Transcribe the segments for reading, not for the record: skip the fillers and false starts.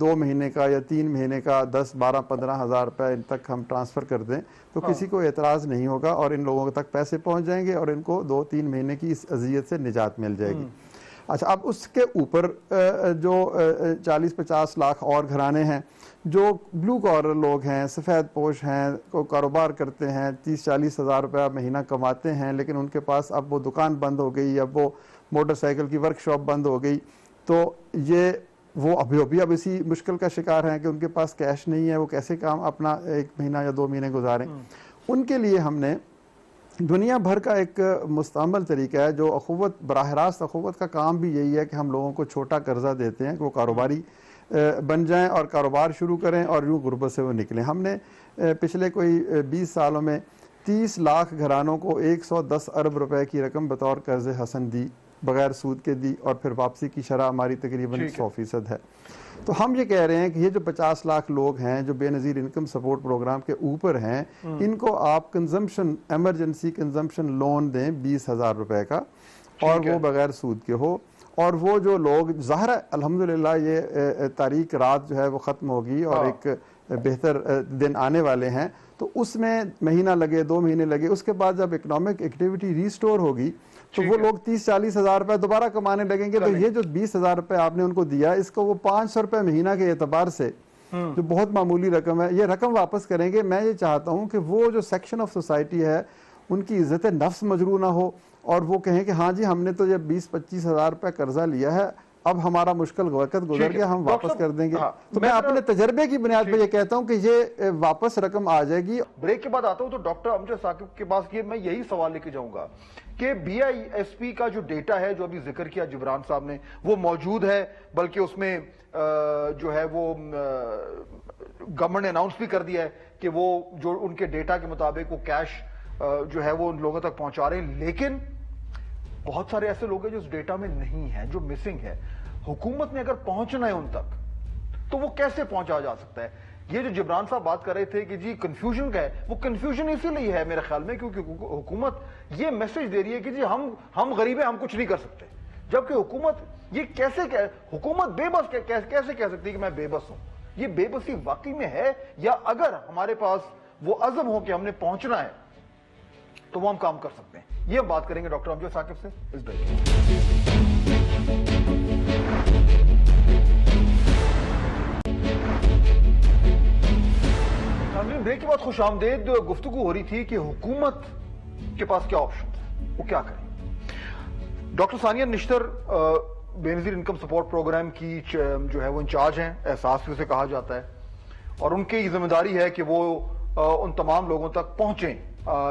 2 مہینے کا یا 3 مہینے کا 10, 12, 15 ہزار روپے ان تک ہم ٹرانسفر کر دیں تو کسی کو اعتراض نہیں ہوگا اور ان لوگوں تک پیسے پہنچ جائیں گے اور ان کو 2-3 مہینے کی اس اذیت سے نجات مل جائے گی. اچھا, اب اس کے اوپر جو 40-50 لاکھ اور گھرانے ہیں جو بلو کالر لوگ ہیں, سفید پوش ہیں, کو کاروبار کرتے ہیں, 30-40 ہزار روپیہ مہینہ کماتے ہیں, لیکن ان کے پاس اب وہ دکان بند ہو گئی, اب وہ موٹر سائیکل کی ورک شاپ بند ہو گئی, تو وہ ابھی اسی مشکل کا شکار ہیں کہ ان کے پاس کیش نہیں ہے, وہ کیسے کام اپنا 1 مہینہ یا 2 مہینے گزاریں. ان کے لیے ہم نے دنیا بھر کا ایک مستعمل طریقہ ہے جو اخوت, براہ راست اخوت کا کام بھی یہی ہے کہ ہم لوگوں کو چھوٹا قرضہ دیتے ہیں کہ وہ کاروباری بن جائیں اور کاروبار شروع کریں اور یوں غربت سے وہ نکلیں. ہم نے پچھلے کوئی 20 سالوں میں 30 لاکھ گھرانوں کو 110 ارب روپے کی رقم بطور قرض حسن دی, بغیر سود کے دی, اور پھر واپسی کی شرح ہماری تقریباً 100% ہے. تو ہم یہ کہہ رہے ہیں کہ یہ جو 50 لاکھ لوگ ہیں جو بے نظیر انکم سپورٹ پروگرام کے اوپر ہیں, ان کو آپ کنزمپشن, ایمرجنسی کنزمپشن لون دیں 20,000 روپے کا, اور وہ بغیر سود کے ہو. اور وہ جو لوگ, ظاہر ہے الحمدللہ یہ تاریک رات جو ہے وہ ختم ہوگی اور ایک بہتر دن آنے والے ہیں, تو اس میں مہینہ لگے, 2 مہینے لگے, اس کے بعد جب اکنامک ایکٹیویٹی ریسٹور ہوگی تو وہ لوگ 30-40 ہزار روپے دوبارہ کمانے لگیں گے. تو یہ جو 20,000 روپے آپ نے ان کو دیا, اس کو وہ 500 روپے مہینہ کے اعتبار سے, جو بہت معمولی رقم ہے, یہ رقم واپس کریں گے. میں یہ چاہتا ہوں کہ وہ جو سیکشن آف سوسائٹی ہے ان کی عزت نفس مجروح نہ ہو اور وہ کہیں کہ ہاں جی ہم نے تو یہ 20-25 ہزار روپے قرضہ لیا ہے, اب ہمارا مشکل وقت گزر گیا, ہم واپس کر دیں گے. تو میں اپنے تجربے کی بنیاد پہ یہ کہتا ہوں کہ یہ واپس رقم آ جائے گی. بریک کے بعد آتا ہوں تو ڈاکٹر امجد ثاقب کے پاس میں یہی سوال لے کے جاؤں گا کہ BISP کا جو ڈیٹا ہے جو ابھی ذکر کیا جبران صاحب نے, وہ موجود ہے, بلکہ اس میں جو ہے وہ گورنمنٹ نے اناؤنس بھی کر دیا ہے کہ وہ جو ان کے ڈیٹا کے مطابق وہ کیش جو ہے وہ ان لوگوں تک پہنچا رہے ہیں, لیکن بہت سارے ایسے لوگ ہیں جو اس ڈیٹا میں نہیں ہیں, جو مسنگ ہے. حکومت نے اگر پہنچنا ہے ان تک تو وہ کیسے پہنچا جا سکتا ہے؟ یہ جو جبران صاحب بات کر رہے تھے کہ جی کنفیوژن کا ہے, وہ کنفیوژن اسی لیے ہے میرے خیال میں کیونکہ حکومت یہ میسج دے رہی ہے کہ جی ہم غریب ہیں, ہم کچھ نہیں کر سکتے, جبکہ حکومت یہ کیسے, حکومت بے بس کیسے کہہ سکتی ہے کہ میں بے بس ہوں؟ یہ بے بسی واقعی میں ہے, یا اگر ہمارے پاس وہ عزم ہو کہ ہم نے پہنچنا ہے تو وہ ہم کام کر سکتے ہیں؟ یہ ہم بات کریں گے ڈاکٹر امجد ثاقب سے اس بریک بریک کے بعد. خوش آمدید. گفتگو ہو رہی تھی کہ حکومت کے پاس کیا آپشن ہے, وہ کیا کریں. ڈاکٹر ثانیہ نشتر بے نظیر انکم سپورٹ پروگرام کی جو ہے وہ انچارج ہیں, احساس بھی اسے کہا جاتا ہے, اور ان کی ذمہ داری ہے کہ وہ ان تمام لوگوں تک پہنچیں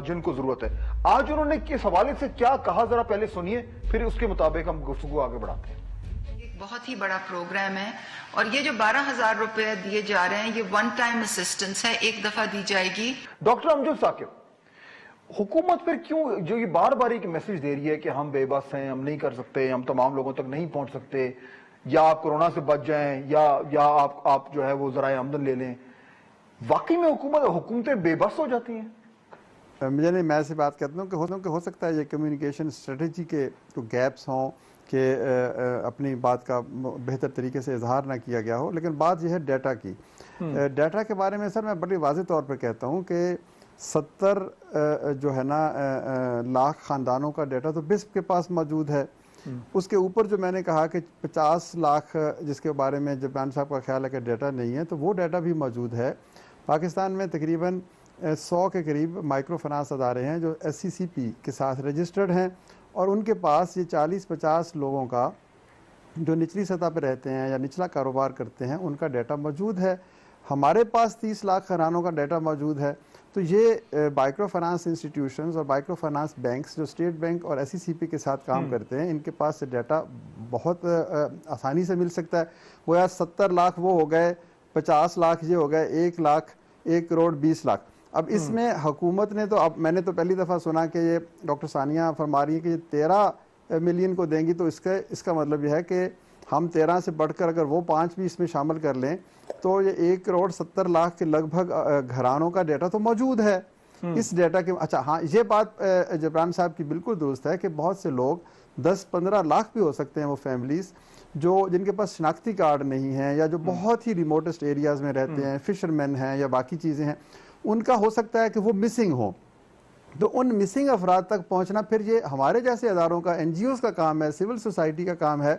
جن کو ضرورت ہے. آج انہوں نے اس حوالے سے کیا کہا ذرا پہلے سنیے, پھر اس کے مطابق ہم گفتگو آگے بڑھاتے ہیں. ایک بہت ہی بڑا پروگرام ہے, اور یہ جو 12,000 روپے دیے جا رہے ہیں یہ ون ٹائم اسسٹنس ہے, ایک دفعہ دی جائے گی. ڈاکٹر امجد ثاقب, حکومت پھر کیوں جو یہ بار بار ایک میسج دے رہی ہے کہ ہم بے بس ہیں, ہم نہیں کر سکتے, ہم تمام لوگوں تک نہیں پہنچ سکتے, یا آپ کورونا سے بچ جائیں یا آپ جو ہے وہ ذرائع آمدن لے لیں, واقعی میں حکومتیں بے بس ہو جاتی ہیں؟ مجھے نہیں, میں ایسی بات کہتا ہوں کہ ہو سکتا ہے یہ کمیونیکیشن اسٹریٹجی کے جو گیپس ہوں کہ اپنی بات کا بہتر طریقے سے اظہار نہ کیا گیا ہو, لیکن بات یہ ہے ڈیٹا کی. ڈیٹا کے بارے میں سر میں بڑی واضح طور پہ کہتا ہوں کہ 70 جو ہے نا لاکھ خاندانوں کا ڈیٹا تو بسپ کے پاس موجود ہے. اس کے اوپر جو میں نے کہا کہ 50 لاکھ جس کے بارے میں جبران صاحب کا خیال ہے کہ ڈیٹا نہیں ہے, تو وہ ڈیٹا بھی موجود ہے. پاکستان میں تقریباً 100 کے قریب مائکرو فنانس ادارے ہیں جو SCCP کے ساتھ رجسٹرڈ ہیں, اور ان کے پاس یہ 40-50 لوگوں کا جو نچلی سطح پہ رہتے ہیں یا نچلا کاروبار کرتے ہیں ان کا ڈیٹا موجود ہے. ہمارے پاس 30 لاکھ گھرانوں کا ڈیٹا موجود ہے. تو یہ مائکرو فنانس انسٹیٹیوشنز اور مائکرو فنانس بینکس جو اسٹیٹ بینک اور SCCP کے ساتھ کام کرتے ہیں, ان کے پاس سے ڈیٹا بہت آسانی سے مل سکتا ہے. وہ 70 لاکھ وہ ہو گئے, 50 لاکھ یہ ہو گئے, 1 لاکھ 1 کروڑ 20 لاکھ. اب اس میں حکومت نے تو, اب میں نے تو پہلی دفعہ سنا کہ یہ ڈاکٹر ثانیہ فرما رہی ہے کہ یہ 13 ملین کو دیں گی, تو اس کا مطلب یہ ہے کہ ہم 13 سے بڑھ کر اگر وہ 5 بھی اس میں شامل کر لیں تو یہ 1 کروڑ 70 لاکھ کے لگ بھگ گھرانوں کا ڈیٹا تو موجود ہے. اس ڈیٹا کے اچھا ہاں یہ بات جبران صاحب کی بالکل درست ہے کہ بہت سے لوگ 10-15 لاکھ بھی ہو سکتے ہیں وہ فیملیز جو جن کے پاس شناختی کارڈ نہیں ہیں یا جو بہت ہی ریموٹسٹ ایریاز میں رہتے ہیں، فشرمین ہیں یا باقی چیزیں ہیں، ان کا ہو سکتا ہے کہ وہ مسنگ ہوں. تو ان مسنگ افراد تک پہنچنا پھر یہ ہمارے جیسے اداروں کا، این جی اوز کا کام ہے، سول سوسائٹی کا کام ہے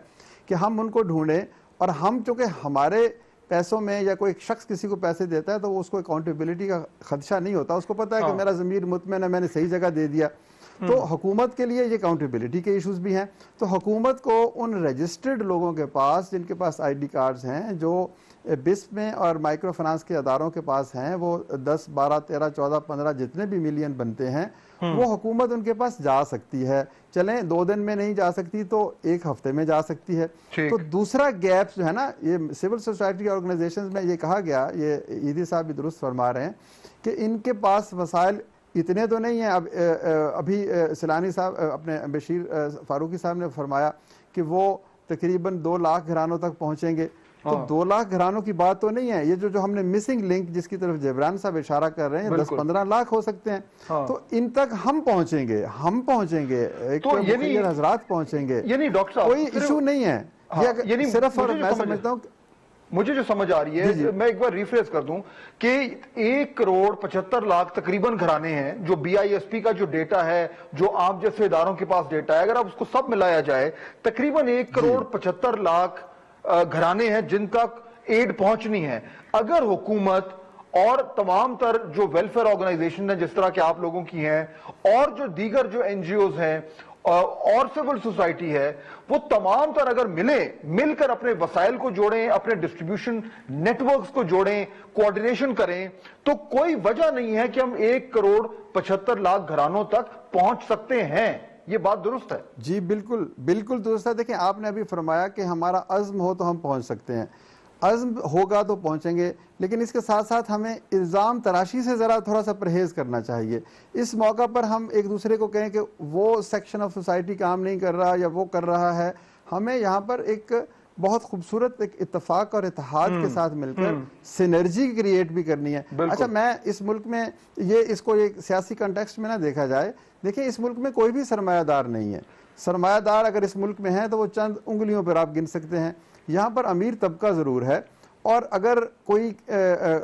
کہ ہم ان کو ڈھونڈیں. اور ہم چونکہ ہمارے پیسوں میں یا کوئی شخص کسی کو پیسے دیتا ہے تو وہ اس کو اکاؤنٹیبلٹی کا خدشہ نہیں ہوتا، اس کو پتہ ہے کہ میرا ضمیر مطمئن ہے، میں نے صحیح جگہ دے دیا. تو حکومت کے لیے یہ اکاؤنٹیبلٹی کے ایشوز بھی ہیں. تو حکومت کو ان رجسٹرڈ لوگوں کے پاس جن کے پاس آئی ڈی کارڈز ہیں، جو بسپ میں اور مائکرو فنانس کے اداروں کے پاس ہیں، وہ 10 12 13 14 15 جتنے بھی ملین بنتے ہیں، وہ حکومت ان کے پاس جا سکتی ہے. چلیں 2 دن میں نہیں جا سکتی تو 1 ہفتے میں جا سکتی ہے. تو دوسرا گیپ جو ہے نا، یہ سول سوسائٹی آرگنائزیشنز میں یہ کہا گیا، یہ عیدی صاحب بھی درست فرما رہے ہیں کہ ان کے پاس وسائل اتنے تو نہیں ہیں. ابھی سیلانی صاحب، اپنے بشیر فاروقی صاحب نے فرمایا کہ وہ تقریباً 2 لاکھ گھرانوں تک پہنچیں گے. تو 2 لاکھ گھرانوں کی بات تو نہیں ہے، یہ جو ہم نے مسنگ لنک جس کی طرف جبران صاحب اشارہ کر رہے ہیں، 10-15 لاکھ ہو سکتے ہیں. تو ان تک ہم پہنچیں گے، ایک مخیر حضرات پہنچیں گے. کوئی ایشو نہیں ہے. صرف اور میں سمجھتا ہوں مجھے جو سمجھ آ رہی ہے، میں ایک بار ریفریز کر دوں کہ 1,75,00,000 تقریباً گھرانے ہیں جو بی آئی ایس پی کا جو ڈیٹا ہے، جو آپ جیسے اداروں کے پاس ڈیٹا ہے، اگر آپ اس کو سب ملایا جائے تقریباً 1,75,00,000 گھرانے ہیں جن تک ایڈ پہنچنی ہے. اگر حکومت اور تمام تر جو ویلفیئر آرگنائزیشن ہیں جس طرح کہ آپ لوگوں کی ہیں، اور جو دیگر جو این جی اوز ہیں اور سول سوسائٹی ہے، وہ تمام تر اگر مل کر اپنے وسائل کو جوڑیں، اپنے ڈسٹریبیوشن نیٹ ورکس کو جوڑیں، کوارڈینیشن کریں، تو کوئی وجہ نہیں ہے کہ ہم 1,75,00,000 گھرانوں تک پہنچ سکتے ہیں. یہ بات درست ہے؟ جی بالکل بالکل درست ہے. دیکھیں، آپ نے ابھی فرمایا کہ ہمارا عزم ہو تو ہم پہنچ سکتے ہیں. عزم ہوگا تو پہنچیں گے، لیکن اس کے ساتھ ساتھ ہمیں الزام تراشی سے ذرا تھوڑا سا پرہیز کرنا چاہیے. اس موقع پر ہم ایک دوسرے کو کہیں کہ وہ سیکشن آف سوسائٹی کام نہیں کر رہا یا وہ کر رہا ہے. ہمیں یہاں پر ایک بہت خوبصورت ایک اتفاق اور اتحاد کے ساتھ مل کر سینرجی کریٹ بھی کرنی ہے. اچھا، میں اس ملک میں اس کو ایک سیاسی کنٹیکسٹ میں نہ دیکھا جائے. دیکھیں، اس ملک میں کوئی بھی سرمایہ دار نہیں ہے. سرمایہ دار اگر اس ملک میں ہیں تو وہ چند انگلیوں پر آپ گن سکتے ہیں. یہاں پر امیر طبقہ ضرور ہے، اور اگر کوئی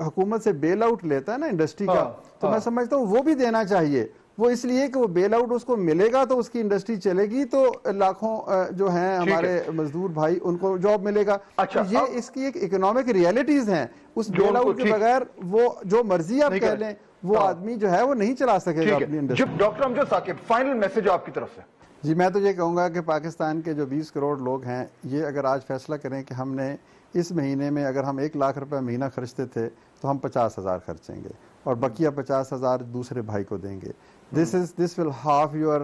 حکومت سے بیل آؤٹ لیتا ہے نا انڈسٹری کا، تو میں سمجھتا ہوں وہ بھی دینا چاہیے. وہ اس لیے کہ وہ بیل آؤٹ اس کو ملے گا تو اس کی انڈسٹری چلے گی، تو لاکھوں جو ہیں ہمارے مزدور بھائی، ان کو جاب ملے گا. یہ اس کی ایک اکنامک ریالٹیز ہیں. اس بیل آؤٹ کے بغیر وہ جو مرضی آپ کہہ لیں، وہ آدمی جو ہے وہ نہیں چلا سکے گا اپنی انڈسٹری. ڈاکٹر امجد ثاقب، فائنل میسج آپ کی طرف سے. جی، میں تو یہ کہوں گا کہ پاکستان کے جو 20 کروڑ لوگ ہیں، یہ اگر آج فیصلہ کریں کہ ہم نے اس مہینے میں اگر ہم 1 لاکھ روپے مہینہ خرچتے تھے تو ہم 50,000 خرچیں گے اور بقیہ 50,000 دوسرے بھائی کو دیں گے. This will halve your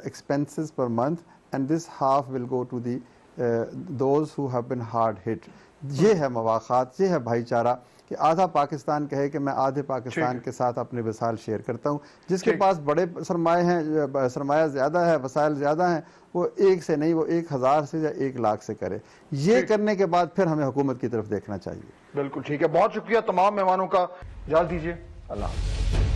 expenses per month, and this half will go to those who have been hard hit. یہ ہے مواخات، یہ ہے بھائی چارہ، کہ آدھا پاکستان کہے کہ میں آدھے پاکستان کے ساتھ اپنے وسائل شیئر کرتا ہوں. جس کے پاس بڑے سرمایہ ہیں، سرمایہ زیادہ ہے، وسائل زیادہ ہیں، وہ 1 سے نہیں، وہ 1,000 سے یا 1 لاکھ سے کرے. یہ کرنے کے بعد پھر ہمیں حکومت کی طرف دیکھنا چاہیے. بالکل ٹھیک ہے. بہت شکریہ تمام مہمانوں کا. اجازت دیجیے. اللہ حافظ.